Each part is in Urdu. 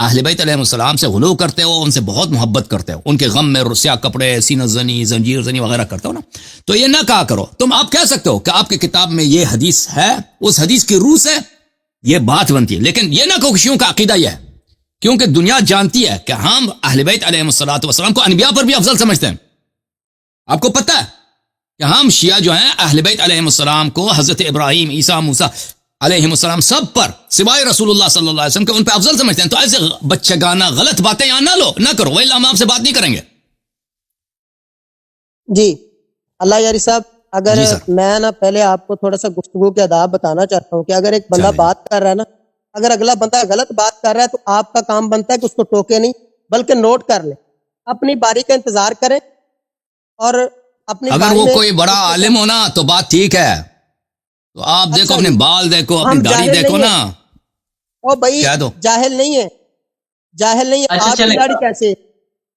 اہل بیت علیہ السلام سے غلو کرتے ہو، ان سے بہت محبت کرتے ہو، ان کے غم میں سیاہ کپڑے، سینہ زنی، زنجیر زنی وغیرہ کرتے ہو نا، تو یہ نہ کہا کرو. تم آپ کہہ سکتے ہو کہ آپ کی کتاب میں یہ حدیث ہے، اس حدیث کی روح سے یہ بات بنتی ہے، لیکن یہ نہ کہو کہ شیعوں کا عقیدہ یہ ہے، کیونکہ دنیا جانتی ہے کہ ہم اہل بیت علیہ السلام کو انبیاء پر بھی افضل سمجھتے ہیں. آپ کو پتہ ہے کہ ہم شیعہ جو ہیں اہل بیت علیہ السلام کو حضرت ابراہیم، عیسیٰ، موسیٰ علیہ السلام سب پر سوائے رسول اللہ صلی اللہ علیہ وسلم کے ان پہ افضل سمجھتے ہیں. تو ایسے بچگانہ غلط باتیں یہاں نہ کرو، وہی ہم آپ سے بات نہیں کریں گے. جی اللہ یاری صاحب، اگر میں نا پہلے آپ کو تھوڑا سا گفتگو کے آداب بتانا چاہتا ہوں کہ اگر ایک بندہ بات کر رہا ہے نا، اگر اگلا بندہ غلط بات کر رہا ہے تو آپ کا کام بنتا ہے کہ اس کو ٹوکے نہیں بلکہ نوٹ کر لیں، اپنی باری کا انتظار کریں اور اپنی اگر وہ کوئی بڑا عالم ہونا تو بات ٹھیک ہے، تو آپ دیکھو اپنے بال دیکھو، اپنی داڑھی دیکھو نا. او بھائی جاہل نہیں ہے، جاہل نہیں ہے. آپ کی داڑھی کیسے؟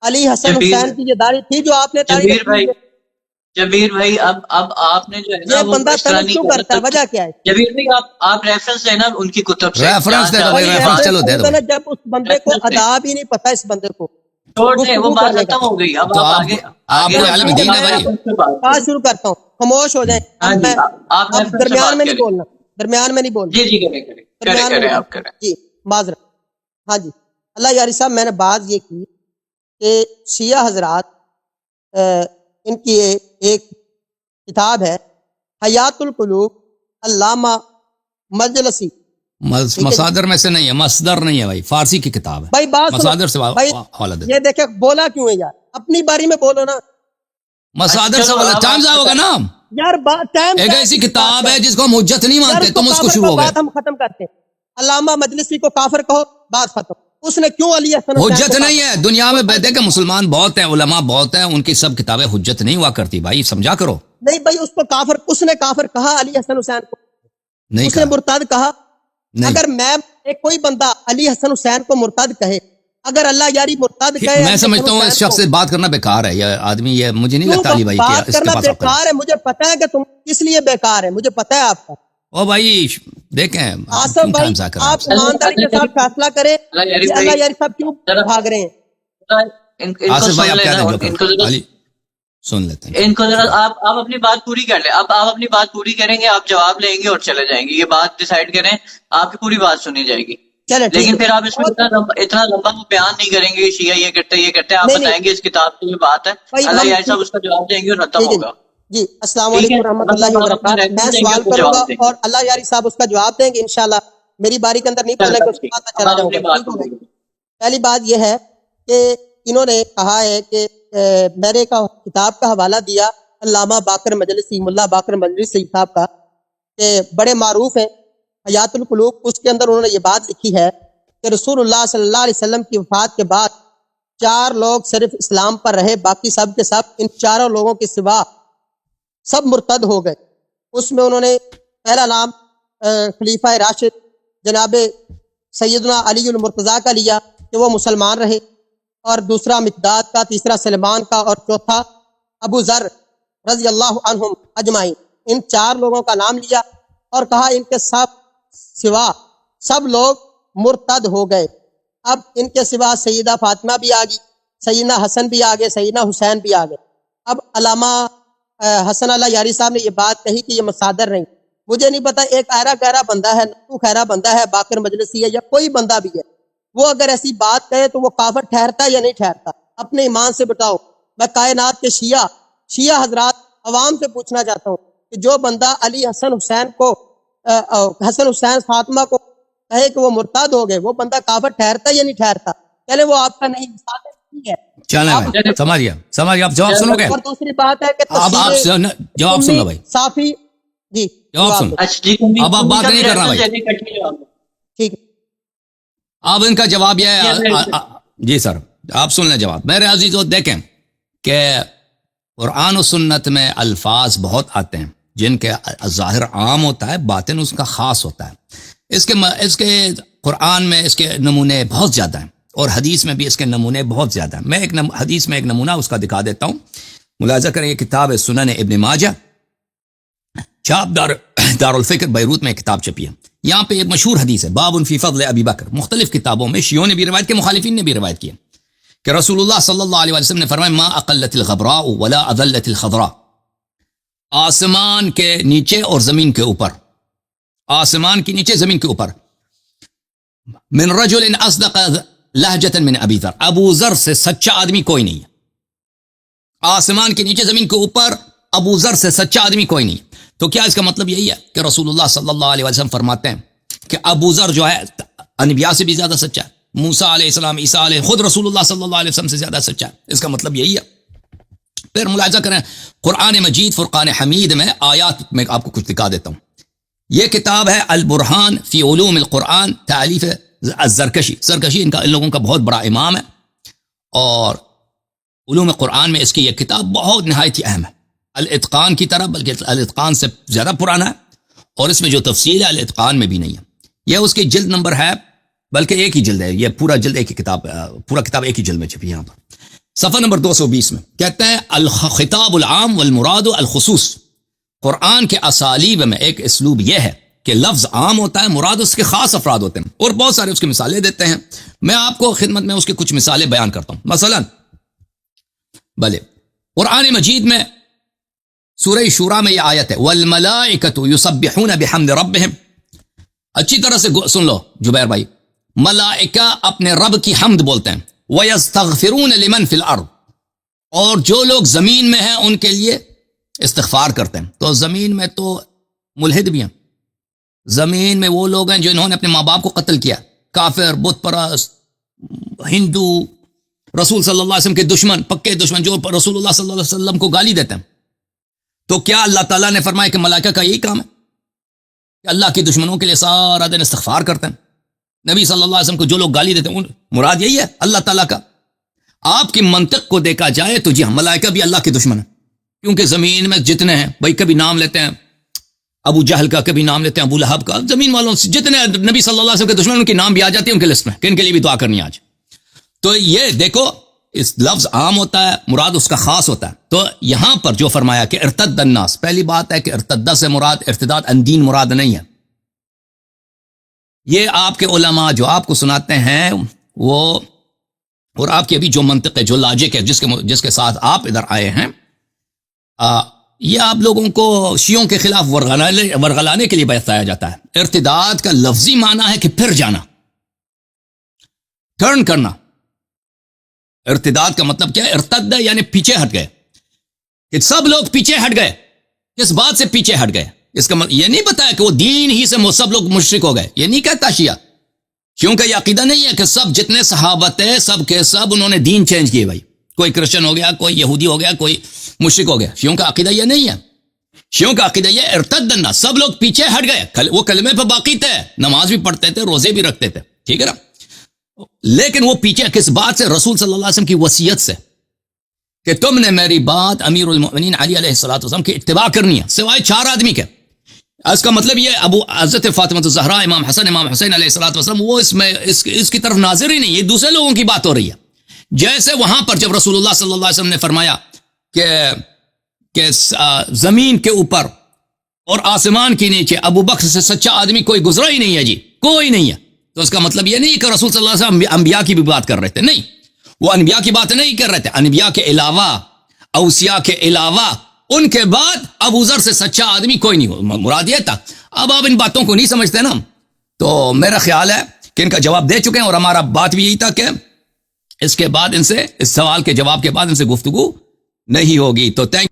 علی حسن حسین کی یہ داڑھی تھی جو آپ نے جبیر بھائی اب آپ نے جو ہے نا یہ بندہ طلب کیوں کرتا ہے، وجہ کیا ہے؟ جبیر بھائی آپ ریفرنس دینا ان کی کتب سے، ریفرنس دے دو بھائی، ریفرنس چلو دے دو. جب اس بندے کو آداب ہی نہیں پتا، اس بندے کو چھوڑ دیں، وہ بات ختم ہو گئی. اب آپ کو علم دین ہے بھائی. بات شروع کرتا ہوں، خاموش ہو جائیں. اب درمیان میں نہیں بولنا، درمیان میں نہیں بولنا. جی آپ کریں. جی معذرت. ہاں جی اللہ یاری صاحب، میں نے بات یہ کی کہ شیعہ حضرات ان کی ایک کتاب ہے حیات القلوب، علامہ مجلسی. مصادر میں سے نہیں ہے، مصدر نہیں ہے بھائی، فارسی کی کتاب ہے بھائی. بات مصادر سے حوالہ دے. یہ دیکھیں بولا کیوں ہے یار، اپنی باری میں بولو نا. مصادر سے ٹائم ضائع ہوگا نا یار. ایک ایسی کتاب ہے جس کو ہم حجت نہیں مانتے، تم اس کو شروع ہو گئے. بات ہم ختم کرتے ہیں. علامہ مجلسی کو کافر کہو، بات ختم. اس نے کیوں علی حسن حجت نہیں ہے دنیا میں. بیٹھے کہ مسلمان بہت ہیں، علماء بہت ہیں، ان کی سب کتابیں حجت نہیں ہوا کرتی بھائی، سمجھا کرو. نہیں بھائی، اس کو کافر، اس نے کافر کہا علی حسن حسین کو؟ نہیں، اس نے مرتد کہا. اگر میں کوئی بندہ علی حسن حسین کو مرتد کہے، اگر اللہ یاری مرتد کہے، میں سمجھتا ہوں اس شخص سے بات کرنا بیکار ہے. یہ آدمی، یہ مجھے نہیں لگتا علی بھائی بات کرنا بیکار ہے. مجھے پتا ہے کہ تم کس لیے بیکار ہے، مجھے پتا ہے آپ کا. او بھائی دیکھیں آصف بھائی، آپ ایمانداری کے ساتھ فیصلہ کریں کہ اللہ یاری صاحب کیوں بھاگ رہے ہیں. آصف بھائی آپ کہہ دیں، سن لیتے ہیں ان کو ذرا. آپ اپنی بات پوری کر لیں. اب آپ اپنی بات پوری کریں گے، آپ جواب لیں گے اور چلے جائیں گے. یہ بات ڈیسائیڈ کریں، آپ کی پوری بات سنی جائے گی. لیکن پھر آپ اس میں اتنا لمبا بیان نہیں کریں گے، شیعہ یہ کرتے آپ بتائیں گے اس کتاب کی یہ بات ہے، اللہ یار صاحب اس کا جواب دیں گے اور ختم ہوگا. جی السلام علیکم ورحمۃ اللہ وبرکاتہ. میں سوال کروں گا اور اللہ یاری صاحب اس کا جواب دیں گے انشاءاللہ. میری باری کے اندر نہیں بولنے کے، اس کے بعد میں چلا جاؤں گا. پہلی بات یہ ہے کہ انہوں نے کہا ہے کہ میں نے کتاب کا حوالہ دیا علامہ باقر مجلسی، ملا باقر مجلسی صاحب کا، کہ بڑے معروف ہیں، حیات القلوب. اس کے اندر انہوں نے یہ بات لکھی ہے کہ رسول اللہ صلی اللہ علیہ وسلم کی وفات کے بعد 4 لوگ صرف اسلام پر رہے، باقی سب کے سب ان 4 لوگوں کے سوا سب مرتد ہو گئے. اس میں انہوں نے پہلا نام خلیفہ راشد جناب سیدنا علی المرتضیٰ کا لیا کہ وہ مسلمان رہے، اور دوسرا مقداد کا، تیسرا سلمان کا، اور چوتھا ابو ذر رضی اللہ عنہم اجمعین. ان 4 لوگوں کا نام لیا اور کہا ان کے سب سوا سب لوگ مرتد ہو گئے. اب ان کے سوا سیدہ فاطمہ بھی آ گئی، سیدنا حسن بھی آ گئے، سیدنا حسین بھی آ گئے. اب علامہ حسن اللہ یاری صاحب نے یہ بات کہی کہ یہ مصادر نہیں. مجھے نہیں پتا، ایک ایرا گہرا بندہ ہے، نتو خیرہ بندہ ہے، باقر مجلسی ہے یا کوئی بندہ بھی ہے، وہ اگر ایسی بات کہے تو وہ کافر ٹھہرتا ہے یا نہیں ٹھہرتا؟ اپنے ایمان سے بتاؤ. میں کائنات کے شیعہ حضرات عوام سے پوچھنا چاہتا ہوں کہ جو بندہ علی حسن حسین کو، حسن حسین فاطمہ کو کہے کہ وہ مرتد ہو گئے، وہ بندہ کافر ٹھہرتا ہے یا نہیں ٹھہرتا؟ چلے وہ آپ کا نہیں ہے. چلیں سمجھ گیا، آپ جواب سنو گے. اور دوسری بات ہے کہ اب آپ جواب سن لو بھائی، صافی. جی جواب سن. اب آپ بات نہیں کرنا بھائی، ٹھیک. اب ان کا جواب یہ ہے. جی سر آپ سن لیں جواب. میرے عزیزو دیکھیں کہ قرآن و سنت میں الفاظ بہت آتے ہیں جن کے ظاہر عام ہوتا ہے، باطن اس کا خاص ہوتا ہے. اس کے قرآن میں اس کے نمونے بہت زیادہ ہیں، اور حدیث میں بھی اس کے نمونے بہت زیادہ ہیں. میں حدیث میں ایک نمونہ اس کا دکھا دیتا ہوں. ملاحظہ کریں، یہ کتاب ہے سنن ابن ماجہ، دار الفکر بیروت میں ایک کتاب چھپی ہے. یہاں پہ ایک مشہور حدیث ہے باب فی فضل ابی بکر. مختلف کتابوں میں شیعوں نے بھی روایت کی, مخالفین نے بھی روایت کی کہ رسول اللہ صلی اللہ علیہ وسلم نے فرمایا ما اقلت الغبراء ولا اذلت الخضراء. آسمان کے نیچے اور زمین کے اوپر, آسمان کے نیچے زمین کے اوپر, من رجل اصدق لہجۃ من ابی ذر, ابو ذر سے سچا آدمی کوئی نہیں ہے. آسمان کے نیچے زمین کے اوپر ابو ذر سے سچا آدمی کوئی نہیں. تو کیا اس کا مطلب یہی ہے کہ رسول اللہ صلی اللہ علیہ وسلم فرماتے ہیں کہ ابو ذر جو ہے انبیاء سے بھی زیادہ سچا ہے, موسیٰ علیہ السلام, عیسیٰ علیہ, خود رسول اللہ صلی اللہ علیہ وسلم سے زیادہ سچا ہے. اس کا مطلب یہی ہے. پھر ملاحظہ کریں قرآن مجید فرقان حمید میں آیات میں آپ کو کچھ دکھا دیتا ہوں. یہ کتاب ہے البرہان فی علوم القرآن, تالیف الزرکشی. زرکشی ان لوگوں کا بہت بڑا امام ہے, اور علوم قرآن میں اس کی یہ کتاب بہت نہایت ہی اہم ہے. الاتقان کی طرح, بلکہ الاتقان سے زیادہ پرانا ہے, اور اس میں جو تفصیل ہے الاتقان میں بھی نہیں ہے. یہ اس کی جلد نمبر ہے, بلکہ ایک ہی جلد ہے, یہ پورا جلد ایک ہی کتاب, پورا کتاب ایک ہی جلد میں چھپی. یہاں پر صفحہ نمبر 220 میں کہتے ہیں الخطاب العام والمراد الخصوص. قرآن کے اسالیب میں ایک اسلوب یہ ہے کہ لفظ عام ہوتا ہے, مراد اس کے خاص افراد ہوتے ہیں, اور بہت سارے اس کی مثالیں دیتے ہیں. میں آپ کو خدمت میں اس کی کچھ مثالیں بیان کرتا ہوں. مثلا بھلے قرآن مجید میں سورہ شورا میں یہ آیت ہے والملائکۃ یسبحون بحمد ربہم. اچھی طرح سے سن لو جبیر بھائی, ملائکہ اپنے رب کی حمد بولتے ہیں. وَيَسْتَغْفِرُونَ لِمَنْ فِي الْأَرْضِ, اور جو لوگ زمین میں ہیں ان کے لیے استغفار کرتے ہیں. تو زمین میں تو ملحد بھی ہیں, زمین میں وہ لوگ ہیں جنہوں نے اپنے ماں باپ کو قتل کیا, کافر, بت پرست, ہندو, رسول صلی اللہ علیہ وسلم کے دشمن, پکے دشمن, جو رسول اللہ صلی اللہ علیہ وسلم کو گالی دیتے ہیں. تو کیا اللہ تعالیٰ نے فرمایا کہ ملائکہ کا یہی کام ہے کہ اللہ کے دشمنوں کے لیے سارا دن استغفار کرتے ہیں؟ نبی صلی اللہ علیہ وسلم کو جو لوگ گالی دیتے ہیں مراد یہی ہے اللہ تعالیٰ کا. آپ کی منطق کو دیکھا جائے تو جی ہم ملائکہ بھی اللہ کے دشمن ہیں, کیونکہ زمین میں جتنے ہیں بھائی, کبھی نام لیتے ہیں ابو جہل کا, کبھی نام لیتے ہیں ابو لہب کا, زمین والوں سے جتنے نبی صلی اللہ علیہ وسلم کے دشمن ان کے نام بھی آ جاتے ہیں ان کے لسٹ میں کہ ان کے لیے بھی دعا کرنی آج. تو یہ دیکھو اس لفظ عام ہوتا ہے, مراد اس کا خاص ہوتا ہے. تو یہاں پر جو فرمایا کہ ارتد الناس, پہلی بات ہے کہ ارتدہ سے مراد ارتداد ان دین مراد نہیں ہے. یہ آپ کے علماء جو آپ کو سناتے ہیں وہ, اور آپ کی ابھی جو منطق ہے, جو لاجک ہے, جس کے ساتھ آپ ادھر آئے ہیں, یہ آپ لوگوں کو شیعوں کے خلاف ورغلانے کے لیے بتایا جاتا ہے. ارتداد کا لفظی معنی ہے کہ پھر جانا, ٹرن کرنا. ارتداد کا مطلب کیا ہے؟ ارتد یعنی پیچھے ہٹ گئے, کہ سب لوگ پیچھے ہٹ گئے. کس بات سے پیچھے ہٹ گئے؟ اس کا مطلب یہ نہیں بتایا کہ وہ دین ہی سے سب لوگ مشرک ہو گئے, یہ نہیں کہتا شیعہ. کیونکہ یہ عقیدہ نہیں ہے کہ سب جتنے صحابہ تھے سب کے سب انہوں نے دین چینج کیے. بھائی کوئی کرسچن ہو گیا, کوئی یہودی ہو گیا, کوئی مشرک ہو گیا. شیعوں کا عقیدہ یہ نہیں ہے. شیعوں کا عقیدہ یہ ارتد الناس, سب لوگ پیچھے ہٹ گئے. وہ کلمے پہ باقی تھے, نماز بھی پڑھتے تھے, روزے بھی رکھتے تھے, ٹھیک ہے نا, لیکن وہ پیچھے کس بات سے؟ رسول صلی اللہ علیہ وسلم کی وصیت سے کہ تم نے میری بات امیر المؤمنین علی علیہ الصلوۃ والسلام کی اتباع کرنی ہے سوائے 4 آدمی کے. اس کا مطلب یہ ابو حضرت فاطمہ الزہرا, امام حسن, امام حسین علیہ الصلوۃ والسلام, وہ اس میں اس کی طرف ناظر ہی نہیں, یہ دوسرے لوگوں کی بات ہو رہی ہے. جیسے وہاں پر جب رسول اللہ صلی اللہ علیہ وسلم نے فرمایا کہ زمین کے اوپر اور آسمان کے نیچے ابو بکر سے سچا آدمی کوئی گزرا ہی نہیں ہے, جی کوئی نہیں ہے. تو اس کا مطلب یہ نہیں کہ رسول صلی اللہ علیہ وسلم انبیاء کی بھی بات کر رہے تھے, نہیں, وہ انبیاء کی بات نہیں کر رہے تھے. انبیاء کے علاوہ, اوصیاء کے علاوہ, ان کے بعد ابو ذر سے سچا آدمی کوئی نہیں, مراد یہ تھا. اب آپ ان باتوں کو نہیں سمجھتے نا, تو میرا خیال ہے کہ ان کا جواب دے چکے ہیں, اور ہمارا بات بھی یہی تھا کہ اس کے بعد ان سے, اس سوال کے جواب کے بعد ان سے گفتگو نہیں ہوگی. تو